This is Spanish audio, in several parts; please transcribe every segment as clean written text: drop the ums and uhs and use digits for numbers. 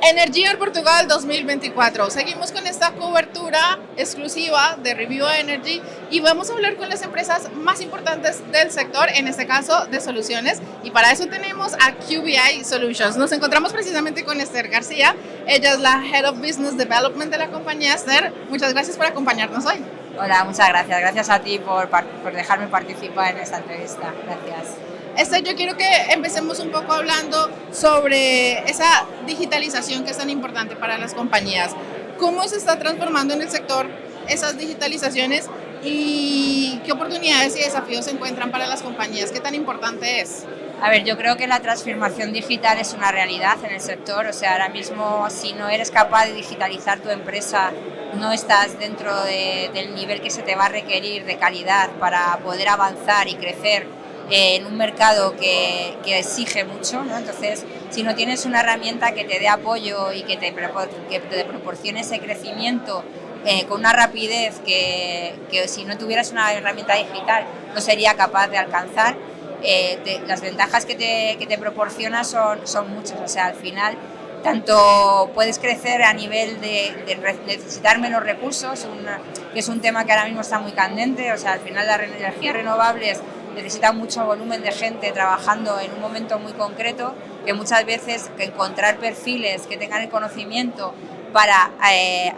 Energy Portugal 2024. Seguimos con esta cobertura exclusiva de Review Energy y vamos a hablar con las empresas más importantes del sector, en este caso de soluciones, y para eso tenemos a QBI Solutions. Nos encontramos precisamente con Esther García. Ella es la Head of Business Development de la compañía. Esther, muchas gracias por acompañarnos hoy. Hola, muchas gracias. Gracias a ti por dejarme participar en esta entrevista. Gracias. Esther, yo quiero que empecemos un poco hablando sobre esa digitalización que es tan importante para las compañías. ¿Cómo se está transformando en el sector esas digitalizaciones y qué oportunidades y desafíos se encuentran para las compañías? ¿Qué tan importante es? A ver, yo creo que la transformación digital es una realidad en el sector. O sea, ahora mismo, si no eres capaz de digitalizar tu empresa, no estás dentro del nivel que se te va a requerir de calidad para poder avanzar y crecer en un mercado que exige mucho, ¿no? Entonces, si no tienes una herramienta que te dé apoyo y que te proporcione ese crecimiento con una rapidez que si no tuvieras una herramienta digital no sería capaz de alcanzar, las ventajas que te proporciona son muchas. O sea, al final, tanto puedes crecer a nivel de necesitar menos recursos, que es un tema que ahora mismo está muy candente. O sea, al final las energías renovables necesita mucho volumen de gente trabajando en un momento muy concreto, que muchas veces encontrar perfiles que tengan el conocimiento para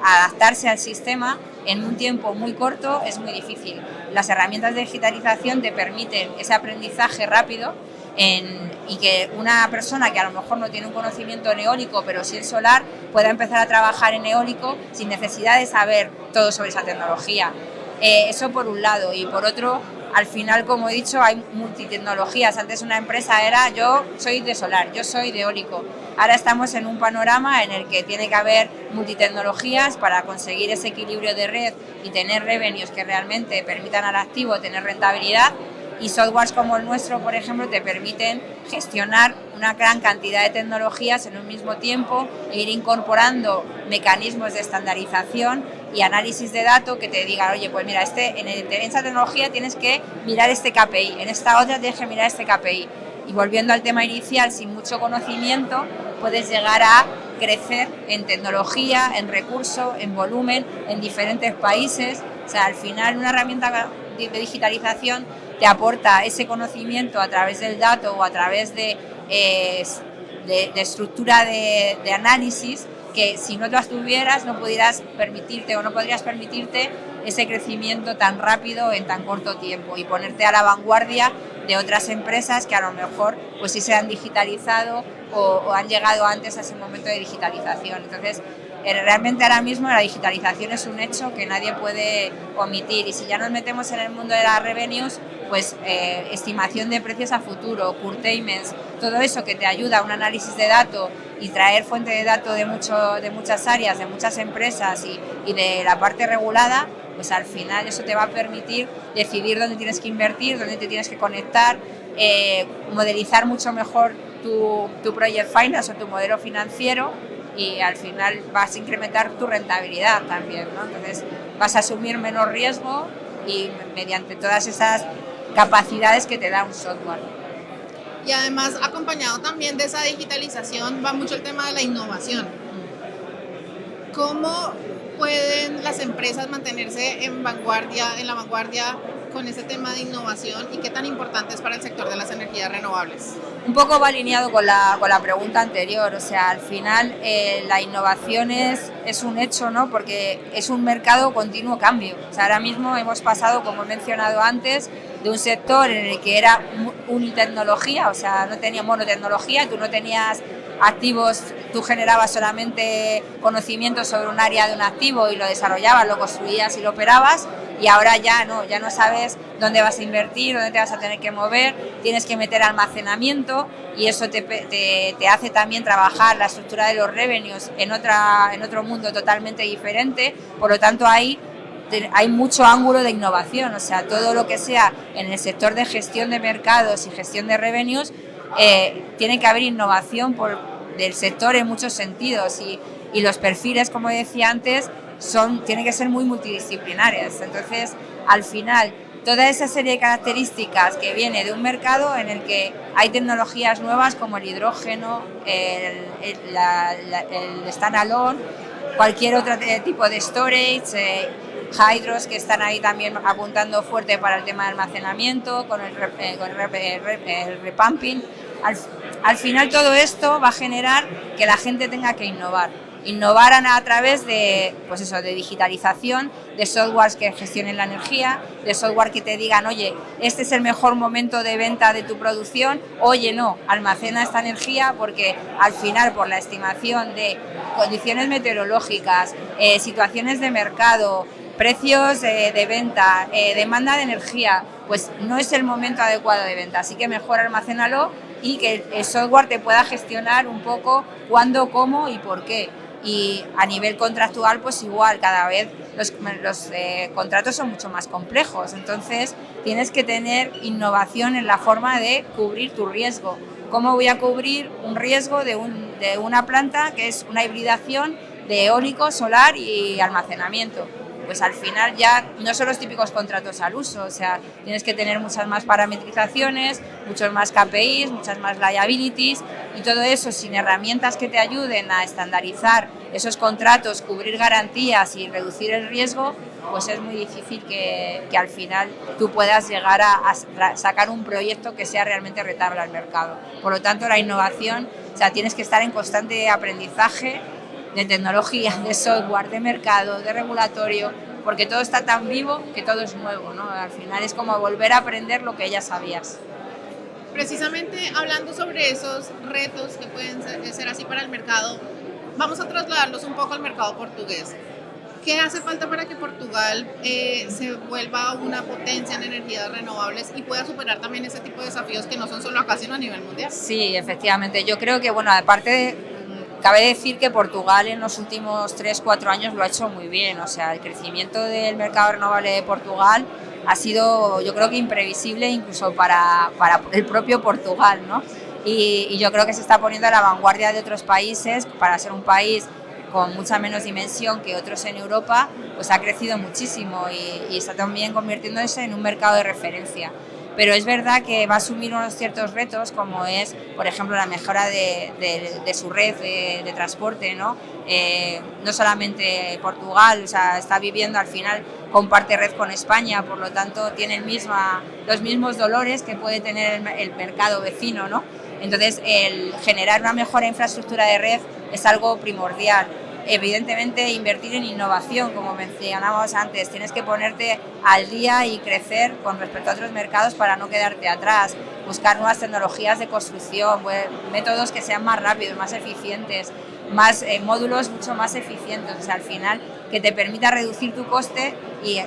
adaptarse al sistema en un tiempo muy corto es muy difícil. Las herramientas de digitalización te permiten ese aprendizaje rápido y que una persona que a lo mejor no tiene un conocimiento en eólico, pero sí en solar, pueda empezar a trabajar en eólico sin necesidad de saber todo sobre esa tecnología. Eso por un lado, y por otro, al final, como he dicho, hay multitecnologías. Antes una empresa era: yo soy de solar, yo soy de eólico. Ahora estamos en un panorama en el que tiene que haber multitecnologías para conseguir ese equilibrio de red y tener revenues que realmente permitan al activo tener rentabilidad. Y softwares como el nuestro, por ejemplo, te permiten gestionar una gran cantidad de tecnologías en un mismo tiempo e ir incorporando mecanismos de estandarización y análisis de datos que te digan: oye, pues mira, en esta tecnología tienes que mirar este KPI, en esta otra tienes que mirar este KPI. Y volviendo al tema inicial, sin mucho conocimiento puedes llegar a crecer en tecnología, en recurso, en volumen, en diferentes países. O sea, al final una herramienta de digitalización te aporta ese conocimiento a través del dato o a través de estructura de análisis, que si no las tuvieras no pudieras permitirte o no podrías permitirte ese crecimiento tan rápido en tan corto tiempo y ponerte a la vanguardia de otras empresas que a lo mejor pues sí se han digitalizado o han llegado antes a ese momento de digitalización. Entonces, realmente ahora mismo la digitalización es un hecho que nadie puede omitir, y si ya nos metemos en el mundo de las revenues, pues estimación de precios a futuro, curtailments, todo eso que te ayuda a un análisis de datos y traer fuente de datos de muchas áreas, de muchas empresas y de la parte regulada, pues al final eso te va a permitir decidir dónde tienes que invertir, dónde te tienes que conectar, modelizar mucho mejor tu project finance o tu modelo financiero, y al final vas a incrementar tu rentabilidad también, ¿no? Entonces vas a asumir menos riesgo y mediante todas esas capacidades que te da un software. Y además, acompañado también de esa digitalización, va mucho el tema de la innovación. ¿Cómo pueden las empresas mantenerse en la vanguardia con ese tema de innovación y qué tan importante es para el sector de las energías renovables? Un poco va alineado con la pregunta anterior. O sea, al final la innovación es un hecho, ¿no? Porque es un mercado continuo cambio. O sea, ahora mismo hemos pasado, como he mencionado antes, de un sector en el que era unitecnología, o sea, no tenía monotecnología, tú no tenías activos, tú generabas solamente conocimiento sobre un área de un activo y lo desarrollabas, lo construías y lo operabas, y ahora ya no sabes dónde vas a invertir, dónde te vas a tener que mover, tienes que meter almacenamiento, y eso te hace también trabajar la estructura de los revenues en otro mundo totalmente diferente. Por lo tanto, hay mucho ángulo de innovación. O sea, todo lo que sea en el sector de gestión de mercados y gestión de revenues, tiene que haber innovación del sector en muchos sentidos, y los perfiles, como decía antes, tienen que ser muy multidisciplinares. Entonces, al final, toda esa serie de características que viene de un mercado en el que hay tecnologías nuevas como el hidrógeno, el standalone, cualquier otro tipo de storage, hydros que están ahí también apuntando fuerte para el tema de almacenamiento, con el repumping. Al final todo esto va a generar que la gente tenga que innovar a través de, pues eso, de digitalización, de softwares que gestionen la energía, de software que te digan, oye, este es el mejor momento de venta de tu producción, oye, no, almacena esta energía porque al final por la estimación de condiciones meteorológicas, situaciones de mercado, precios de venta, demanda de energía, pues no es el momento adecuado de venta, así que mejor almacénalo y que el software te pueda gestionar un poco cuándo, cómo y por qué. Y a nivel contractual, pues igual, cada vez los contratos son mucho más complejos, entonces tienes que tener innovación en la forma de cubrir tu riesgo. ¿Cómo voy a cubrir un riesgo de una planta que es una hibridación de eólico, solar y almacenamiento? Pues al final ya no son los típicos contratos al uso, o sea, tienes que tener muchas más parametrizaciones, muchos más KPIs, muchas más liabilities y todo eso sin herramientas que te ayuden a estandarizar esos contratos, cubrir garantías y reducir el riesgo, pues es muy difícil que al final tú puedas llegar a sacar un proyecto que sea realmente rentable al mercado. Por lo tanto, la innovación, o sea, tienes que estar en constante aprendizaje de tecnología, de software, de mercado, de regulatorio, porque todo está tan vivo que todo es nuevo, ¿no? Al final es como volver a aprender lo que ya sabías. Precisamente hablando sobre esos retos que pueden ser así para el mercado, vamos a trasladarlos un poco al mercado portugués. ¿Qué hace falta para que Portugal se vuelva una potencia en energías renovables y pueda superar también ese tipo de desafíos que no son solo acá, sino a nivel mundial? Sí, efectivamente. Yo creo que, bueno, aparte cabe decir que Portugal en los últimos 3-4 años lo ha hecho muy bien. O sea, el crecimiento del mercado renovable de Portugal ha sido, yo creo que imprevisible incluso para el propio Portugal, ¿no? Y yo creo que se está poniendo a la vanguardia de otros países para ser un país con mucha menos dimensión que otros en Europa, pues ha crecido muchísimo y está también convirtiéndose en un mercado de referencia. Pero es verdad que va a asumir unos ciertos retos, como es, por ejemplo, la mejora de su red de transporte, ¿no? No solamente Portugal, o sea, está viviendo al final, comparte red con España, por lo tanto tiene los mismos dolores que puede tener el mercado vecino, ¿no? Entonces, el generar una mejor infraestructura de red es algo primordial. Evidentemente, invertir en innovación, como mencionábamos antes, tienes que ponerte al día y crecer con respecto a otros mercados para no quedarte atrás, buscar nuevas tecnologías de construcción, métodos que sean más rápidos, más eficientes, más módulos mucho más eficientes, o sea, al final que te permita reducir tu coste y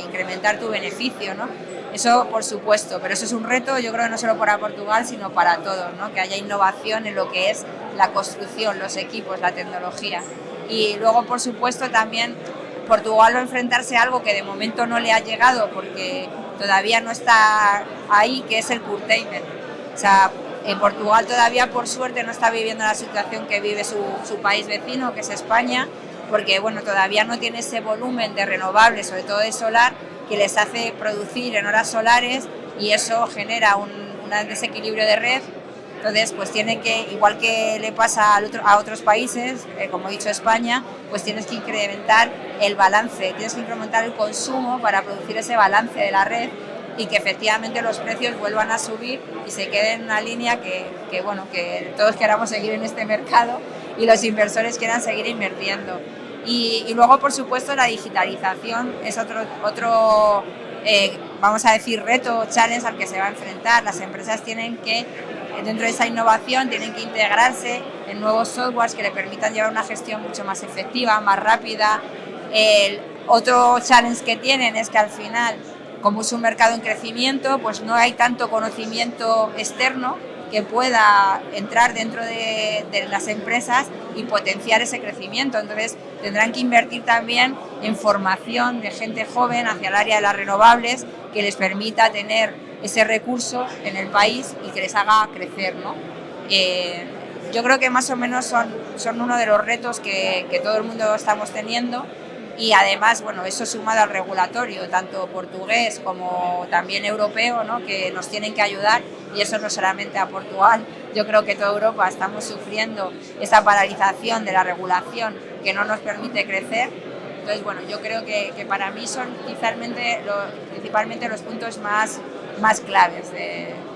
incrementar tu beneficio, ¿no? Eso por supuesto, pero eso es un reto, yo creo que no solo para Portugal, sino para todos, ¿no? Que haya innovación en lo que es la construcción, los equipos, la tecnología. Y luego, por supuesto, también Portugal va a enfrentarse a algo que de momento no le ha llegado porque todavía no está ahí, que es el curtailment. O sea, Portugal todavía, por suerte, no está viviendo la situación que vive su país vecino, que es España, porque bueno, todavía no tiene ese volumen de renovables, sobre todo de solar, que les hace producir en horas solares y eso genera un desequilibrio de red. Entonces, pues tiene que, igual que le pasa a otros países, como he dicho España, pues tienes que incrementar el balance, tienes que incrementar el consumo para producir ese balance de la red y que efectivamente los precios vuelvan a subir y se quede en una línea que todos queramos seguir en este mercado y los inversores quieran seguir invirtiendo. Y luego, por supuesto, la digitalización es otro vamos a decir, reto o challenge al que se va a enfrentar. Las empresas tienen que, dentro de esa innovación, tienen que integrarse en nuevos softwares que le permitan llevar una gestión mucho más efectiva, más rápida. Otro challenge que tienen es que al final, como es un mercado en crecimiento, pues no hay tanto conocimiento externo que pueda entrar dentro de las empresas y potenciar ese crecimiento. Entonces tendrán que invertir también en formación de gente joven hacia el área de las renovables que les permita tener ese recurso en el país y que les haga crecer, ¿no? Yo creo que más o menos son uno de los retos que todo el mundo estamos teniendo Y además, bueno, eso sumado al regulatorio, tanto portugués como también europeo, ¿no? Que nos tienen que ayudar, y eso no solamente a Portugal, yo creo que toda Europa estamos sufriendo esa paralización de la regulación que no nos permite crecer. Entonces, bueno, yo creo que para mí son principalmente los puntos más claves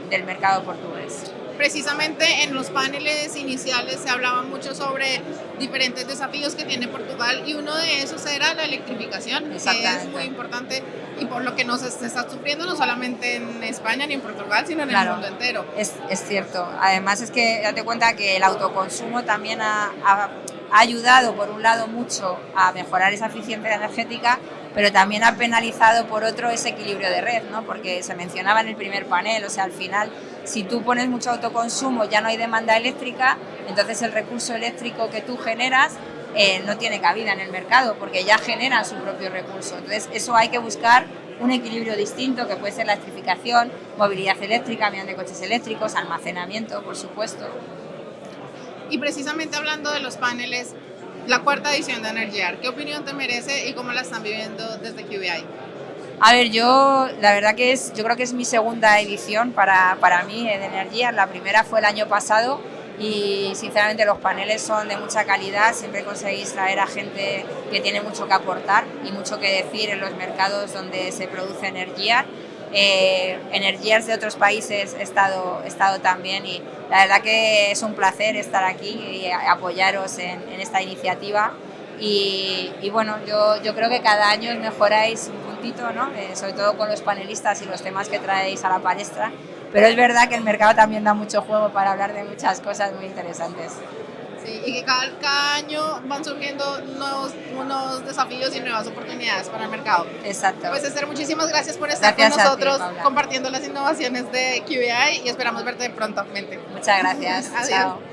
del mercado portugués. Precisamente en los paneles iniciales se hablaba mucho sobre diferentes desafíos que tiene Portugal y uno de esos era la electrificación, que es muy importante y por lo que nos está sufriendo no solamente en España ni en Portugal, sino en el mundo entero. Es cierto. Además es que date cuenta que el autoconsumo también ha ayudado por un lado mucho a mejorar esa eficiencia energética, pero también ha penalizado por otro ese equilibrio de red, ¿no? Porque se mencionaba en el primer panel, o sea, al final, si tú pones mucho autoconsumo ya no hay demanda eléctrica, entonces el recurso eléctrico que tú generas no tiene cabida en el mercado porque ya generan su propio recurso. Entonces eso hay que buscar un equilibrio distinto, que puede ser la electrificación, movilidad eléctrica mediante coches eléctricos, almacenamiento, por supuesto. Y precisamente hablando de los paneles, la cuarta edición de Energear, ¿qué opinión te merece y cómo la están viviendo desde QBI? A ver, la verdad que yo creo que es mi segunda edición para mí de Energear. La primera fue el año pasado y sinceramente los paneles son de mucha calidad, siempre conseguís traer a gente que tiene mucho que aportar y mucho que decir en los mercados donde se produce Energear. Energears de otros países he estado también y la verdad que es un placer estar aquí y apoyaros en esta iniciativa y bueno, yo creo que cada año mejoráis un puntito, ¿no? Sobre todo con los panelistas y los temas que traéis a la palestra, pero es verdad que el mercado también da mucho juego para hablar de muchas cosas muy interesantes. Sí, y que cada año van surgiendo unos desafíos y nuevas oportunidades para el mercado. Exacto. Pues Esther, muchísimas gracias por estar con nosotros compartiendo las innovaciones de QBI y esperamos verte prontamente. Muchas gracias. Adiós. Chao.